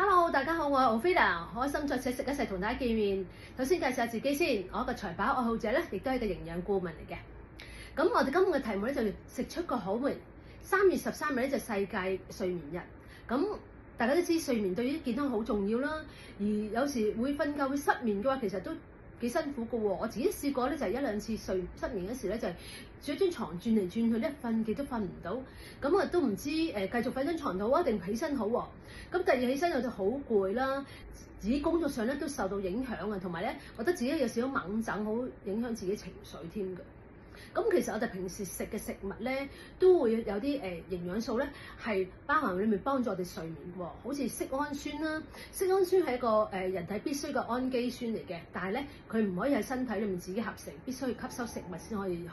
Hello，大家好，我係 Ophelia，開心再次一齊同大家見面。首先介紹下自己先，我係一個財飽愛好者咧，亦都係一個營養顧問嚟嘅。咁我哋今日嘅題目咧就食出個好眠。3月13日咧就世界睡眠日。咁大家都知睡眠對於健康好重要啦，而有時會瞓覺會失眠嘅話，其實都幾辛苦嘅喎。我自己試過咧，就係1、2次失眠嗰時咧，就係住喺張床轉嚟轉去咧，瞓極都瞓唔到。咁都唔知繼續瞓張床好啊，定起身好喎？咁第二起身我就好攰啦，自己工作上咧都受到影響啊，同埋咧覺得自己有少少猛整，好影響自己情緒添㗎。咁其實我哋平時食嘅食物咧，都會有啲營養素咧，係包含裡面幫助我哋睡眠喎。好似色胺酸啦，色胺酸係一個人體必須嘅氨基酸嚟嘅，但係咧佢唔可以喺身體裡面自己合成，必須要吸收食物先可以去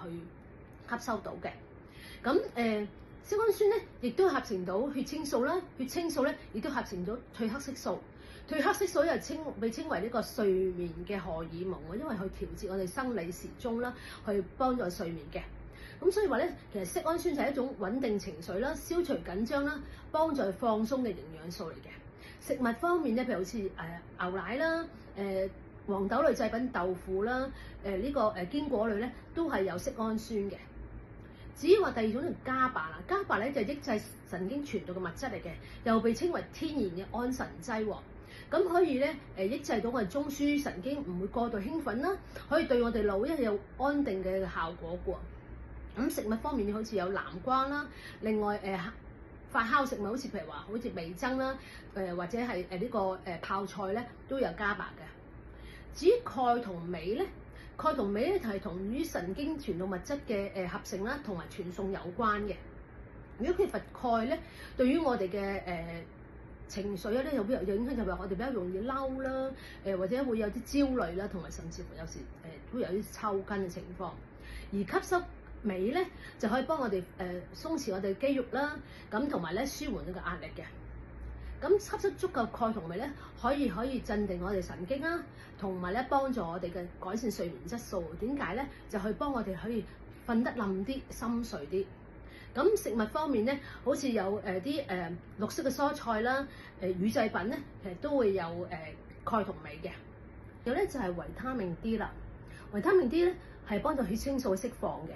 吸收到嘅。咁色胺酸咧，亦都合成到血清素啦，血清素咧亦都合成到褪黑色素。褪黑色素又被稱為呢個睡眠嘅荷爾蒙喎，因為去調節我哋生理時鐘啦，去幫助睡眠嘅。咁所以話咧，其實色胺酸就係一種穩定情緒啦、消除緊張啦、幫助放鬆嘅營養素嚟嘅。食物方面咧，譬如好似牛奶啦、黃豆類製品、豆腐啦、堅果類咧，都係有色胺酸嘅。至於話第二種係GABA啦，GABA咧就係抑制神經傳導嘅物質嚟嘅，又被稱為天然嘅安神劑喎。咁可以咧抑制到我哋中樞神經唔會過度興奮啦，可以對我哋腦咧有安定嘅效果嘅。咁食物方面好似有南瓜啦，另外發酵食物好似譬如話好似味噌啦，或者係泡菜咧都有GABA嘅。至於鈣同鎂咧，鈣同鎂咧就係同於神經傳導物質嘅合成啦，同埋傳送有關嘅。如果缺乏鈣咧，對於我哋嘅情緒咧有影響，就係我哋比較容易嬲啦，或者會有啲焦慮啦，同埋甚至乎有時會有啲抽筋嘅情況。而吸收鎂咧就可以幫我哋鬆弛我哋肌肉啦，咁同埋咧舒緩呢個壓力嘅。咁吸收足夠鈣同鎂咧，可以鎮定我哋神經啦，同埋咧幫助我哋嘅改善睡眠質素。點解咧？就去幫我哋可以瞓得冧啲、深睡啲。咁食物方面咧，好似有啲綠色嘅蔬菜啦、乳製品咧，其實都會有鈣同鎂嘅。有咧就係維他命 D 啦，維他命 D 咧係幫助血清素釋放嘅。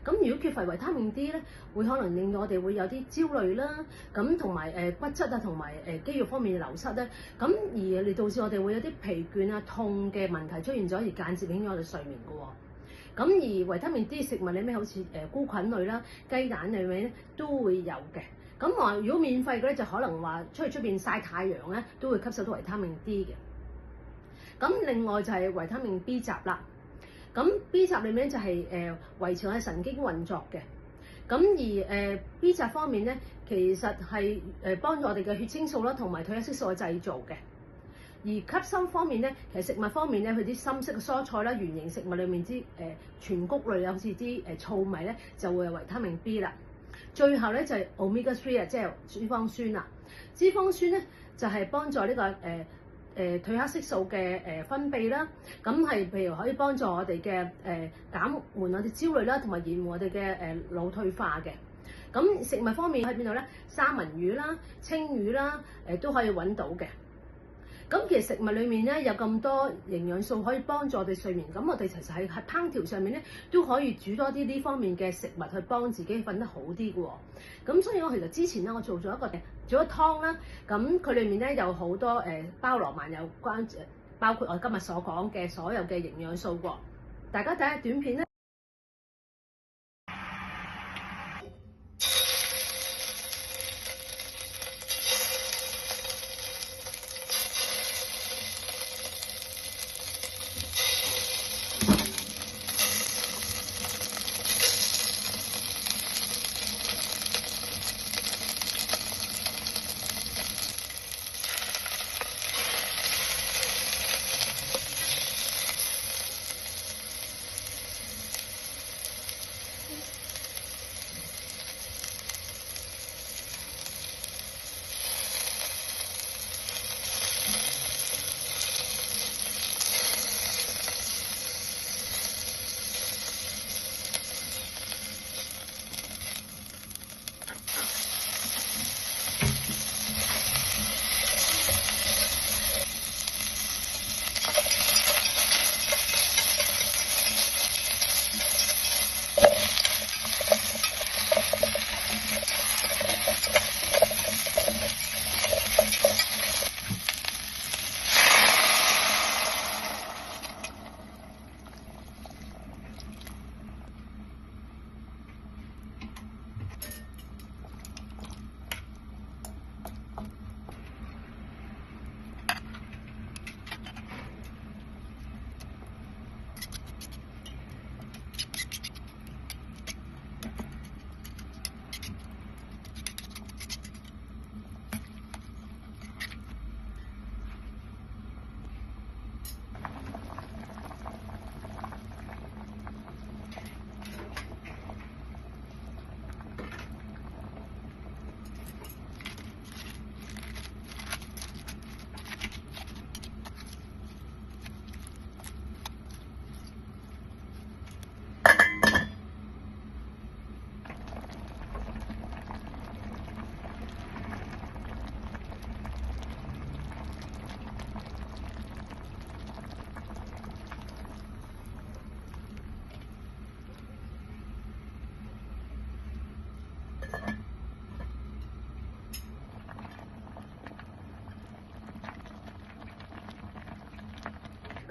咁如果缺乏維他命 D 咧，會可能令到我哋會有啲焦慮啦，咁同埋骨質啊，同埋肌肉方面嘅流失咧，咁而嚟導致我哋會有啲疲倦啊、痛嘅問題出現咗，而間接影響我哋睡眠嘅喎。咁而維他命 D 食物裡面好似菇菌類啦、雞蛋類咧都會有嘅。咁話如果免費嘅咧，就可能話出邊曬太陽咧，都會吸收到維他命 D 嘅。咁另外就係維他命 B 雜啦。咁 B 雜裡面就係維持我哋神經運作嘅。咁而B 雜方面咧，其實係幫助我哋嘅血清素啦，同埋褪黑色素嘅製造嘅。而吸收方面咧，其實食物方面咧，佢啲深色嘅蔬菜啦、原型食物裡面啲全穀類啊，好似啲糙米咧，就會有維他命 B 啦。最後咧就係 Omega 3啊，即係脂肪酸啦。脂肪酸咧就係幫助呢個褪黑色素嘅分泌啦。咁係譬如可以幫助我哋嘅減緩我哋焦慮啦，同埋延緩我哋嘅腦退化嘅。咁食物方面喺邊度咧？三文魚啦、青魚啦，都可以揾到嘅。咁其實食物裡面咧有咁多營養素可以幫助我哋睡眠，咁我哋其實喺烹調上面咧都可以煮多啲呢方面嘅食物去幫自己瞓得好啲嘅喎。咁所以我其實之前咧我做咗湯啦，咁佢裡面咧有好多包羅萬有關，包括我今日所講嘅所有嘅營養素喎。大家睇下短片咧。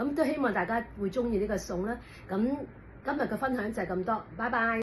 咁都希望大家會中意呢個餸啦。咁今日嘅分享就係咁多，拜拜。